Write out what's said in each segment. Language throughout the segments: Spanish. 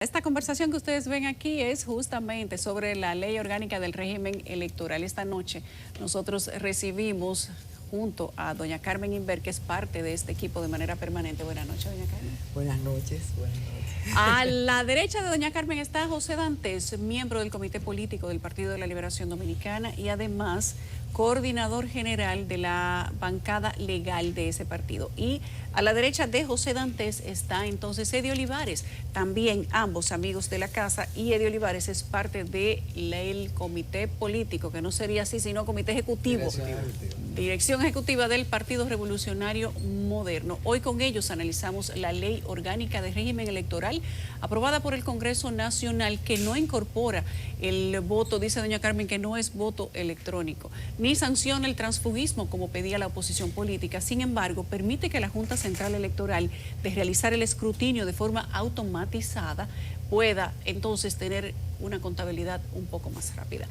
Esta conversación que ustedes ven aquí es justamente sobre la ley orgánica del régimen electoral. Esta noche nosotros recibimos junto a doña Carmen Inver, que es parte de este equipo de manera permanente. Buenas noches, doña Carmen. Buenas noches, buenas noches. A la derecha de doña Carmen está José Dantes, miembro del Comité Político del Partido de la Liberación Dominicana y además coordinador general de la bancada legal de ese partido. Y a la derecha de José Dantes está entonces Eddie Olivares, también ambos amigos de la casa, y Eddie Olivares es parte del comité político, que no sería así, sino comité ejecutivo, dirección ejecutiva del Partido Revolucionario Moderno. Hoy con ellos analizamos la ley orgánica de régimen electoral aprobada por el Congreso Nacional, que no incorpora el voto, dice doña Carmen, que no es voto electrónico, ni sanciona el transfugismo como pedía la oposición política. Sin embargo, permite que la Junta Central Electoral, de realizar el escrutinio de forma automatizada, pueda entonces tener una contabilidad un poco más rápida.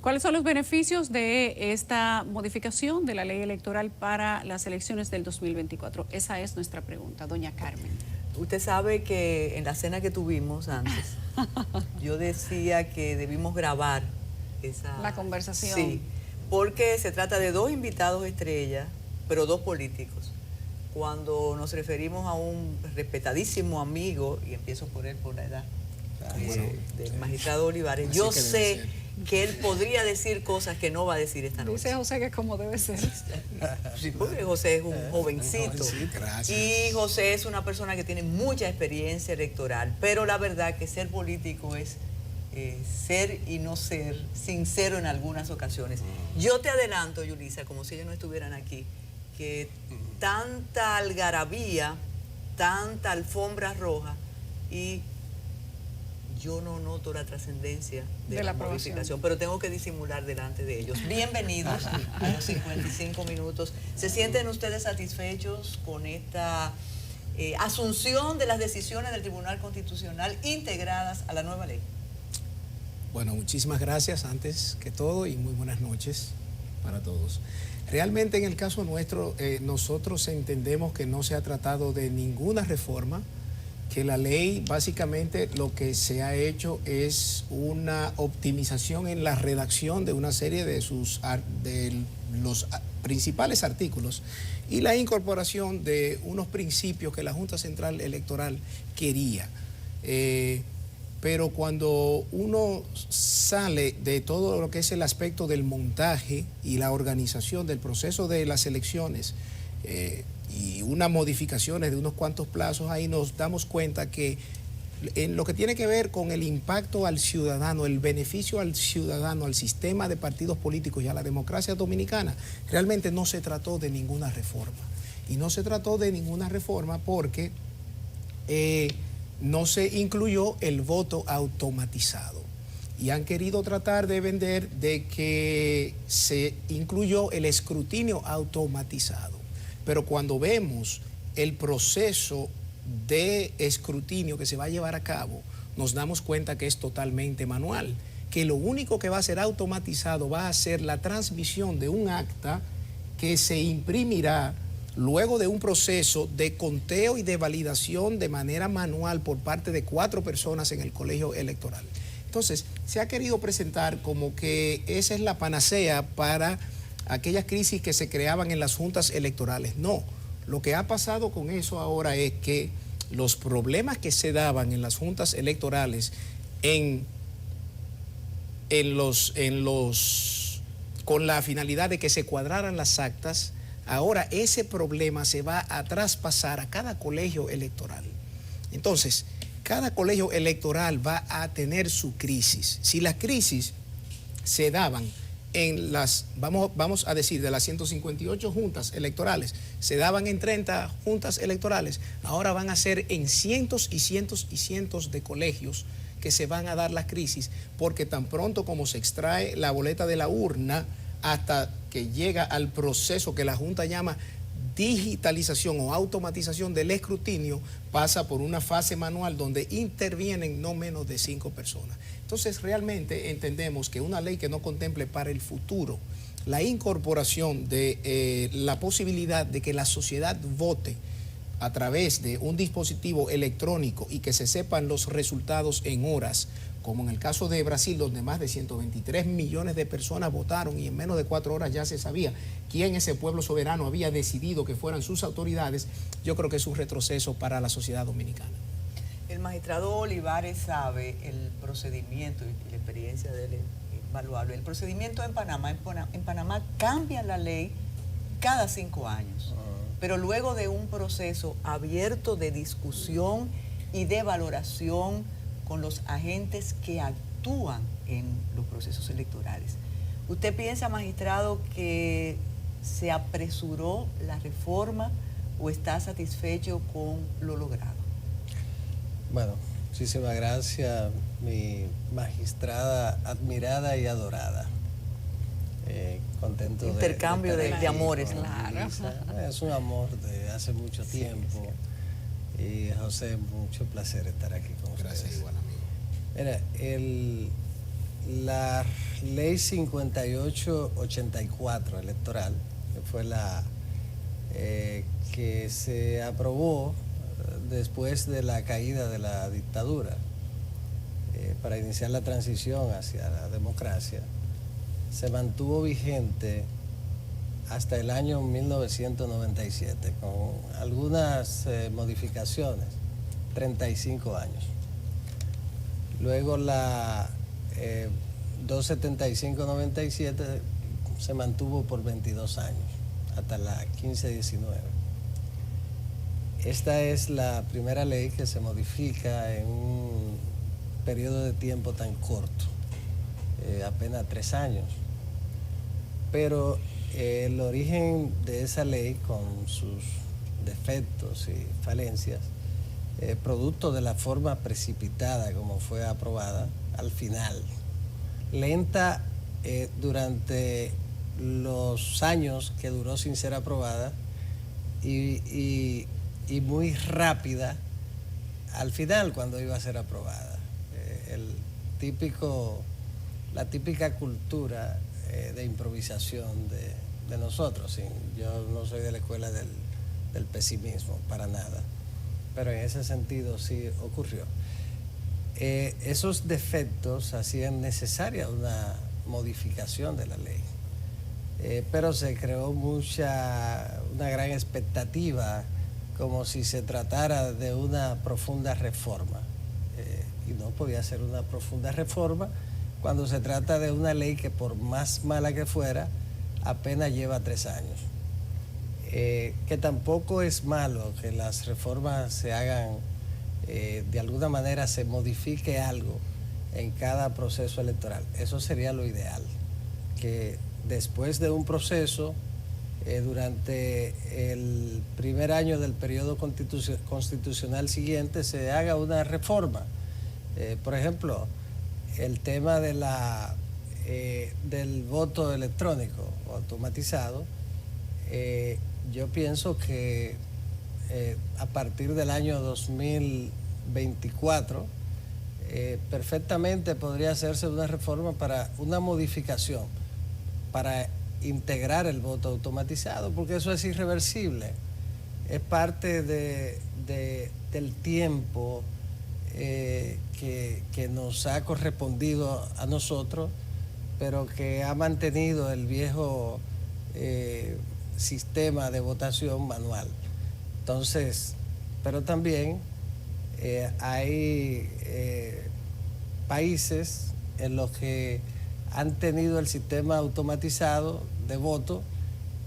¿Cuáles son los beneficios de esta modificación de la ley electoral para las elecciones del 2024? Esa es nuestra pregunta, doña Carmen. Usted sabe que en la cena que tuvimos antes, yo decía que debimos grabar la conversación. Sí, porque se trata de dos invitados estrella, pero dos políticos. Cuando nos referimos a un respetadísimo amigo, y empiezo por él por la edad, del magistrado Olivares, así yo sé que él podría decir cosas que no va a decir esta noche. Dice José que como debe ser. Sí, porque José es un jovencito. Y José es una persona que tiene mucha experiencia electoral, pero la verdad que ser político es ser y no ser sincero en algunas ocasiones. Yo te adelanto, Yulisa, como si ellos no estuvieran aquí, que tanta algarabía, tanta alfombra roja, y yo no noto la trascendencia de la modificación, pero tengo que disimular delante de ellos. Bienvenidos a los 55 minutos. ¿Se sienten ustedes satisfechos con esta asunción de las decisiones del Tribunal Constitucional integradas a la nueva ley? Bueno, muchísimas gracias antes que todo y muy buenas noches para todos. Realmente en el caso nuestro, nosotros entendemos que no se ha tratado de ninguna reforma, que la ley básicamente lo que se ha hecho es una optimización en la redacción de una serie de los principales artículos y la incorporación de unos principios que la Junta Central Electoral quería. Pero cuando uno sale de todo lo que es el aspecto del montaje y la organización del proceso de las elecciones, y unas modificaciones de unos cuantos plazos, ahí nos damos cuenta que en lo que tiene que ver con el impacto al ciudadano, el beneficio al ciudadano, al sistema de partidos políticos y a la democracia dominicana, realmente no se trató de ninguna reforma. Y no se trató de ninguna reforma porque no se incluyó el voto automatizado. Y han querido tratar de vender de que se incluyó el escrutinio automatizado. Pero cuando vemos el proceso de escrutinio que se va a llevar a cabo, nos damos cuenta que es totalmente manual, que lo único que va a ser automatizado va a ser la transmisión de un acta que se imprimirá luego de un proceso de conteo y de validación de manera manual por parte de 4 personas en el colegio electoral. Entonces, se ha querido presentar como que esa es la panacea para aquellas crisis que se creaban en las juntas electorales. No, lo que ha pasado con eso ahora es que los problemas que se daban en las juntas electorales con la finalidad de que se cuadraran las actas, ahora ese problema se va a traspasar a cada colegio electoral. Entonces, cada colegio electoral va a tener su crisis. Si las crisis se daban en las, vamos a decir, de las 158 juntas electorales, se daban en 30 juntas electorales, ahora van a ser en cientos y cientos y cientos de colegios que se van a dar las crisis, porque tan pronto como se extrae la boleta de la urna hasta que llega al proceso que la Junta llama digitalización o automatización del escrutinio, pasa por una fase manual donde intervienen no menos de 5 personas. Entonces realmente entendemos que una ley que no contemple para el futuro la incorporación de la posibilidad de que la sociedad vote a través de un dispositivo electrónico y que se sepan los resultados en horas, como en el caso de Brasil, donde más de 123 millones de personas votaron y en menos de 4 horas ya se sabía quién ese pueblo soberano había decidido que fueran sus autoridades, yo creo que es un retroceso para la sociedad dominicana. El magistrado Olivares sabe el procedimiento y la experiencia de él es invaluable. El procedimiento en Panamá cambia la ley cada 5 años, pero luego de un proceso abierto de discusión y de valoración con los agentes que actúan en los procesos electorales. ¿Usted piensa, magistrado, que se apresuró la reforma o está satisfecho con lo logrado? Bueno, muchísimas gracias, mi magistrada admirada y adorada. Contento intercambio de amores. Claro. Es un amor de hace mucho tiempo. Sí. Y José, mucho placer estar aquí con ustedes. Gracias, igual amigo. Mira, la ley 5884 electoral, que fue la que se aprobó después de la caída de la dictadura, para iniciar la transición hacia la democracia, se mantuvo vigente hasta el año 1997, con algunas modificaciones, 35 años. Luego la 275-97 se mantuvo por 22 años, hasta la 15-19. Esta es la primera ley que se modifica en un periodo de tiempo tan corto, apenas 3 años. Pero el origen de esa ley, con sus defectos y falencias, producto de la forma precipitada como fue aprobada, al final, lenta durante los años que duró sin ser aprobada y muy rápida al final cuando iba a ser aprobada. La típica cultura de improvisación de nosotros. Sí, yo no soy de la escuela del pesimismo, para nada, pero en ese sentido sí ocurrió. Esos defectos hacían necesaria una modificación de la ley, pero se creó una gran expectativa, como si se tratara de una profunda reforma, y no podía ser una profunda reforma cuando se trata de una ley que, por más mala que fuera, apenas lleva 3 años. Que tampoco es malo que las reformas se hagan, de alguna manera se modifique algo en cada proceso electoral. Eso sería lo ideal, que después de un proceso, durante el primer año del periodo constitucional siguiente, se haga una reforma. Por ejemplo, el tema de del voto electrónico o automatizado, yo pienso que a partir del año 2024 perfectamente podría hacerse una reforma para una modificación, para integrar el voto automatizado, porque eso es irreversible. Es parte del tiempo que nos ha correspondido a nosotros, pero que ha mantenido el viejo sistema de votación manual. Entonces, pero también hay países en los que han tenido el sistema automatizado de voto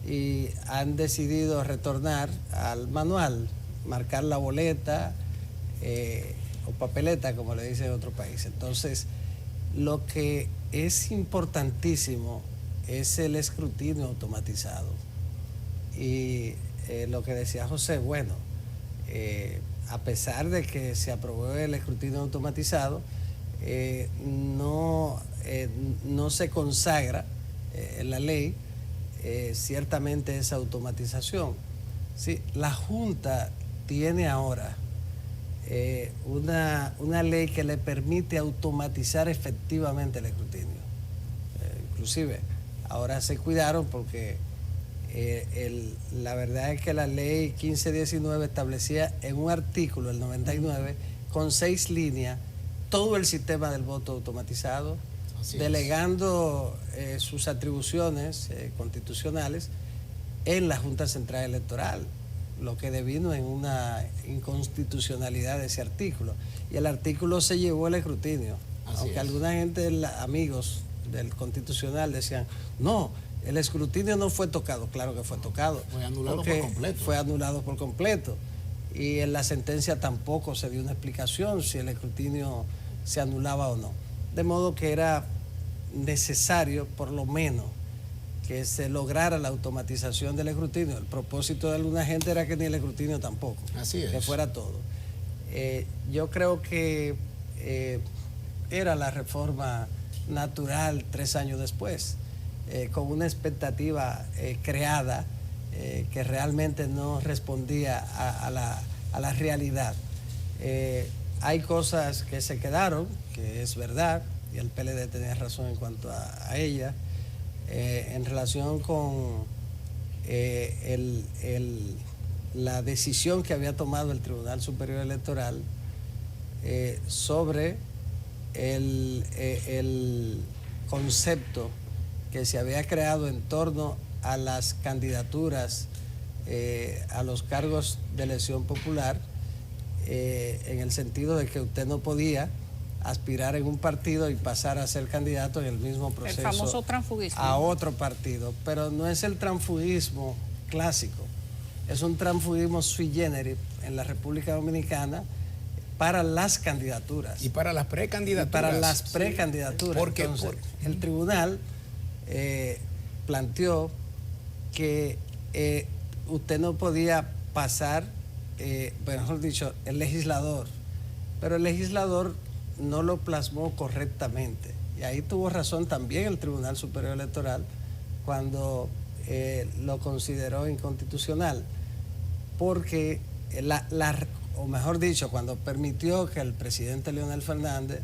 y han decidido retornar al manual, marcar la boleta o papeleta, como le dicen en otro país. Entonces, lo que es importantísimo es el escrutinio automatizado. Y lo que decía José, bueno, a pesar de que se aprobó el escrutinio automatizado, no se consagra en la ley ciertamente esa automatización. Sí, la Junta tiene ahora una ley que le permite automatizar efectivamente el escrutinio. Inclusive, ahora se cuidaron porque la verdad es que la ley 1519 establecía en un artículo, el 99, con 6 líneas, todo el sistema del voto automatizado, delegando sus atribuciones constitucionales en la Junta Central Electoral, lo que devino en una inconstitucionalidad de ese artículo. Y el artículo se llevó al escrutinio, aunque alguna gente, amigos del Constitucional, decían, no, el escrutinio no fue tocado. Claro que fue tocado. Fue anulado por completo. Fue anulado por completo. Y en la sentencia tampoco se dio una explicación si el escrutinio se anulaba o no. De modo que era necesario, por lo menos, que se lograra la automatización del escrutinio. El propósito de alguna gente era que ni el escrutinio tampoco. Así es. Que fuera todo. Yo creo que era la reforma natural 3 años después, con una expectativa creada que realmente no respondía a la realidad. Hay cosas que se quedaron, que es verdad, y el PLD tenía razón en cuanto a ella, en relación con la decisión que había tomado el Tribunal Superior Electoral sobre el concepto que se había creado en torno a las candidaturas a los cargos de elección popular, en el sentido de que usted no podía aspirar en un partido y pasar a ser candidato en el mismo proceso. El famoso transfugismo. A otro partido, pero no es el transfugismo clásico, es un transfugismo sui generis en la República Dominicana para las candidaturas. Y para las precandidaturas. Y para las precandidaturas. Porque el tribunal planteó que usted no podía pasar, mejor dicho, el legislador, pero el legislador no lo plasmó correctamente. Y ahí tuvo razón también el Tribunal Superior Electoral cuando lo consideró inconstitucional, porque o mejor dicho, cuando permitió que el presidente Leonel Fernández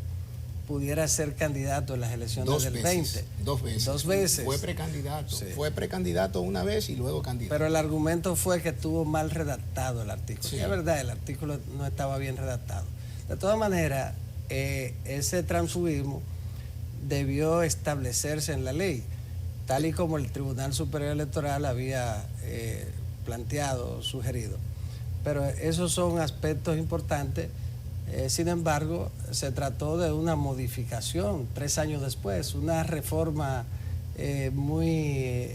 pudiera ser candidato en las elecciones del 20. 2 veces. 2 veces. Fue precandidato. Sí. Fue precandidato una vez y luego candidato. Pero el argumento fue que estuvo mal redactado el artículo. Sí. Es verdad, el artículo no estaba bien redactado. De todas maneras, ese transfugismo debió establecerse en la ley, tal y como el Tribunal Superior Electoral había planteado, sugerido. Pero esos son aspectos importantes. Sin embargo, se trató de una modificación 3 años después, una reforma muy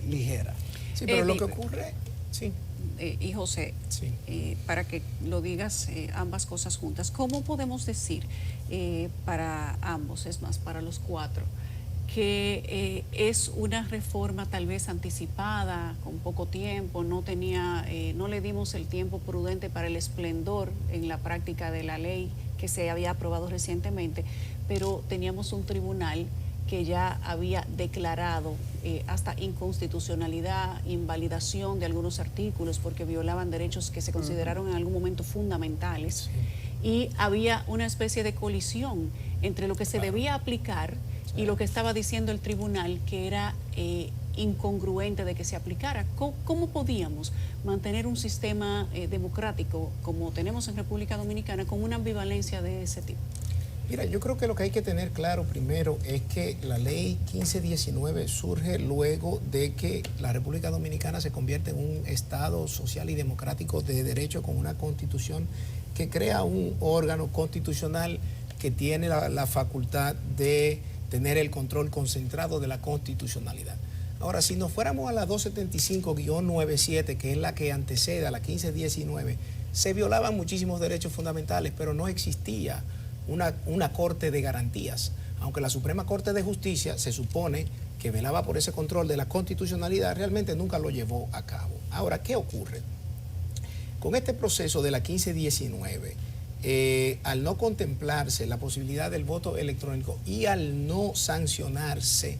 ligera. Sí, pero lo que ocurre... Sí. Y José, sí. Para que lo digas ambas cosas juntas, ¿cómo podemos decir para ambos, es más, para los 4, que es una reforma tal vez anticipada, con poco tiempo, no le dimos el tiempo prudente para el esplendor en la práctica de la ley que se había aprobado recientemente, pero teníamos un tribunal que ya había declarado hasta inconstitucionalidad, invalidación de algunos artículos porque violaban derechos que se consideraron en algún momento fundamentales, y había una especie de colisión entre lo que se debía aplicar y lo que estaba diciendo el tribunal, que era incongruente de que se aplicara. ¿Cómo podíamos mantener un sistema democrático como tenemos en República Dominicana con una ambivalencia de ese tipo? Mira, yo creo que lo que hay que tener claro primero es que la ley 1519 surge luego de que la República Dominicana se convierte en un Estado social y democrático de derecho con una constitución que crea un órgano constitucional que tiene la facultad de tener el control concentrado de la constitucionalidad. Ahora, si nos fuéramos a la 275-97, que es la que antecede a la 1519, se violaban muchísimos derechos fundamentales, pero no existía una corte de garantías, aunque la Suprema Corte de Justicia se supone que velaba por ese control de la constitucionalidad, realmente nunca lo llevó a cabo. Ahora, ¿qué ocurre? Con este proceso de la 1519, al no contemplarse la posibilidad del voto electrónico y al no sancionarse,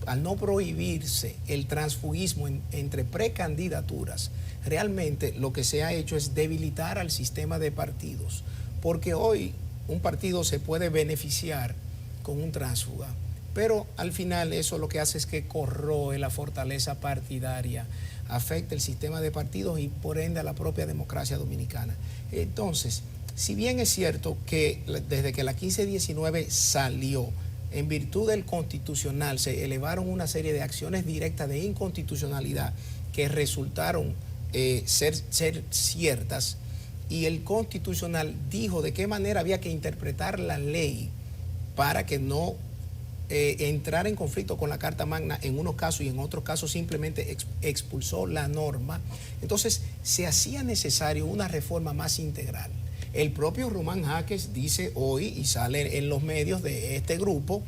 al no prohibirse el transfugismo entre precandidaturas, realmente lo que se ha hecho es debilitar al sistema de partidos, porque hoy un partido se puede beneficiar con un tránsfuga, pero al final eso lo que hace es que corroe la fortaleza partidaria, afecta el sistema de partidos y por ende a la propia democracia dominicana. Entonces, si bien es cierto que desde que la 1519 salió, en virtud del constitucional se elevaron una serie de acciones directas de inconstitucionalidad que resultaron ser ciertas, y el constitucional dijo de qué manera había que interpretar la ley para que no entrar en conflicto con la Carta Magna en unos casos, y en otros casos simplemente expulsó la norma. Entonces se hacía necesario una reforma más integral. El propio Román Jaques dice hoy, y sale en los medios de este grupo,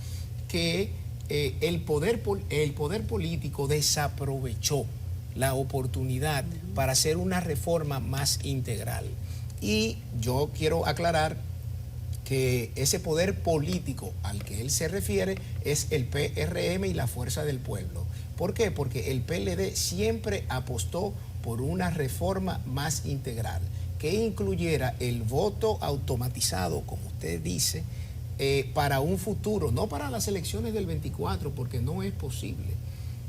que el poder político desaprovechó la oportunidad para hacer una reforma más integral. Y yo quiero aclarar que ese poder político al que él se refiere es el PRM y la Fuerza del Pueblo. ¿Por qué? Porque el PLD siempre apostó por una reforma más integral, que incluyera el voto automatizado, como usted dice, para un futuro, no para las elecciones del 24, porque no es posible.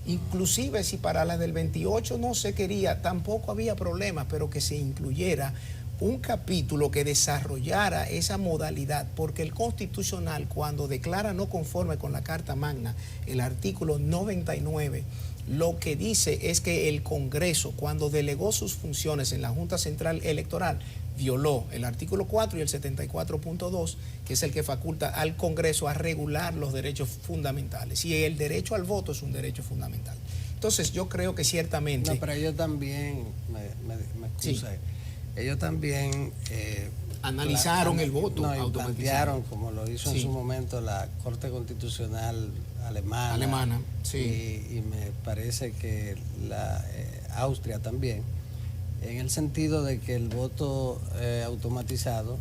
Inclusive si para las del 28 no se quería, tampoco había problema, pero que se incluyera un capítulo que desarrollara esa modalidad, porque el Constitucional, cuando declara no conforme con la Carta Magna, el artículo 99, lo que dice es que el Congreso, cuando delegó sus funciones en la Junta Central Electoral, violó el artículo 4 y el 74.2, que es el que faculta al Congreso a regular los derechos fundamentales. Y el derecho al voto es un derecho fundamental. Entonces, yo creo que ciertamente... No, pero ellos también, me excusa, sí. Ellos también... analizaron el voto automatizado. Plantearon, como lo hizo en su momento la Corte Constitucional alemana, sí. Y me parece que la Austria también, en el sentido de que el voto automatizado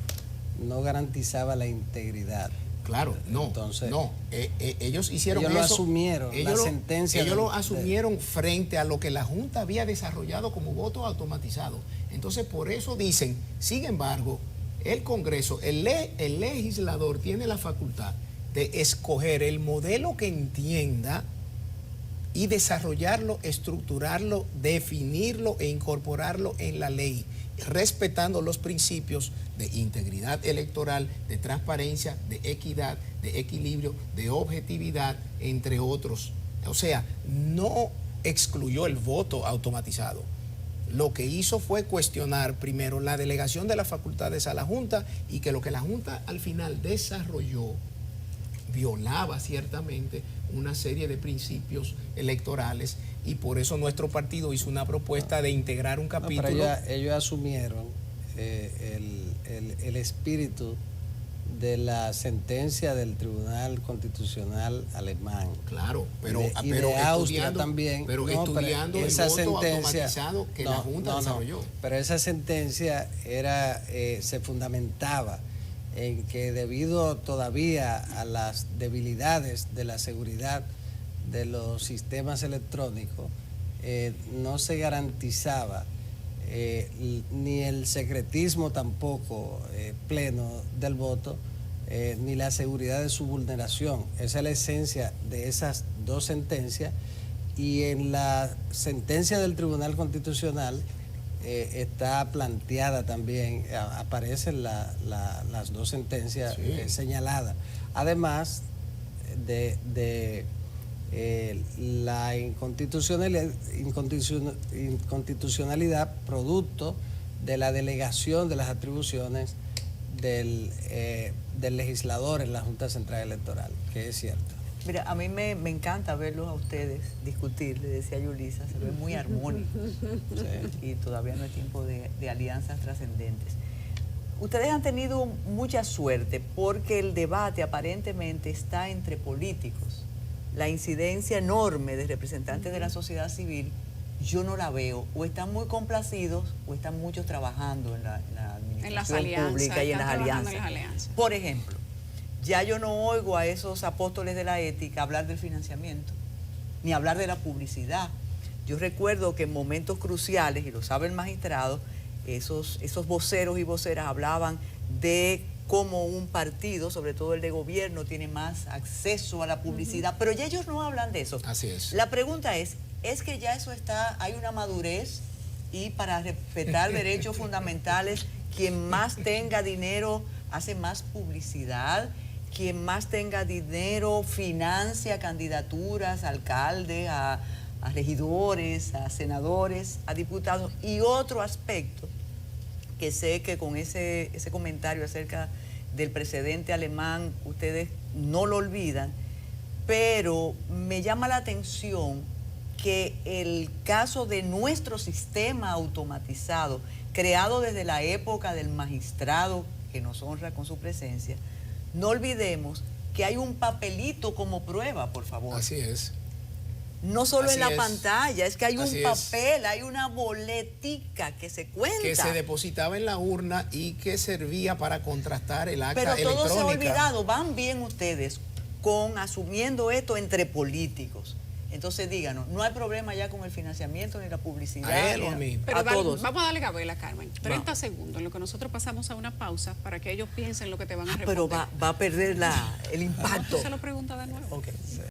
no garantizaba la integridad. Claro, no. Entonces, ellos hicieron ellos eso. Lo asumieron, ellos la sentencia. Ellos lo asumieron frente a lo que la Junta había desarrollado como voto automatizado. Entonces, por eso dicen, sin embargo, el Congreso, el legislador tiene la facultad de escoger el modelo que entienda y desarrollarlo, estructurarlo, definirlo e incorporarlo en la ley, respetando los principios de integridad electoral, de transparencia, de equidad, de equilibrio, de objetividad, entre otros. O sea, no excluyó el voto automatizado. Lo que hizo fue cuestionar primero la delegación de las facultades a la Junta, y que lo que la Junta al final desarrolló violaba ciertamente una serie de principios electorales, y por eso nuestro partido hizo una propuesta de integrar un capítulo. Pero ellos asumieron el espíritu de la sentencia del Tribunal Constitucional alemán. Claro, pero de Austria también. Pero estudiando el voto automatizado que la Junta desarrolló. Pero esa sentencia se fundamentaba en que, debido todavía a las debilidades de la seguridad de los sistemas electrónicos, no se garantizaba ni el secretismo tampoco pleno del voto, ni la seguridad de su vulneración. Esa es la esencia de esas dos sentencias, y en la sentencia del Tribunal Constitucional está planteada también, aparecen las dos sentencias señaladas. Además de la inconstitucionalidad producto de la delegación de las atribuciones del legislador en la Junta Central Electoral, que es cierto. Mira, a mí me encanta verlos a ustedes discutir, le decía Yulisa, se ven muy armónicos. Sí. Y todavía no es tiempo de alianzas trascendentes. Ustedes han tenido mucha suerte porque el debate aparentemente está entre políticos. La incidencia enorme de representantes de la sociedad civil, yo no la veo. O están muy complacidos o están muchos trabajando en la administración pública y en las alianzas. Por ejemplo, ya yo no oigo a esos apóstoles de la ética hablar del financiamiento, ni hablar de la publicidad. Yo recuerdo que en momentos cruciales, y lo sabe el magistrado, esos voceros y voceras hablaban de cómo un partido, sobre todo el de gobierno, tiene más acceso a la publicidad, pero ya ellos no hablan de eso. Así es. La pregunta es que ya eso está, hay una madurez y para respetar derechos fundamentales, quien más tenga dinero hace más publicidad, quien más tenga dinero financia candidaturas a alcaldes, a regidores, a senadores, a diputados. Y otro aspecto que sé que con ese comentario acerca del precedente alemán ustedes no lo olvidan, pero me llama la atención que el caso de nuestro sistema automatizado, creado desde la época del magistrado que nos honra con su presencia, no olvidemos que hay un papelito como prueba, por favor. Así es. No solo Así en la es. pantalla, es que hay un Así papel, hay una boletica que se cuenta. Que se depositaba en la urna y que servía para contrastar el acta Pero electrónica. todo se ha olvidado, van bien ustedes con asumiendo esto entre políticos. Entonces díganos, no hay problema ya con el financiamiento ni la publicidad. A él o a mí. Pero A todos. vamos a darle gabela, Carmen. 30 Vamos. segundos, en lo que nosotros pasamos a una pausa para que ellos piensen lo que te van a Pero responder. va a perder el impacto. Se lo pregunta de nuevo. Ok.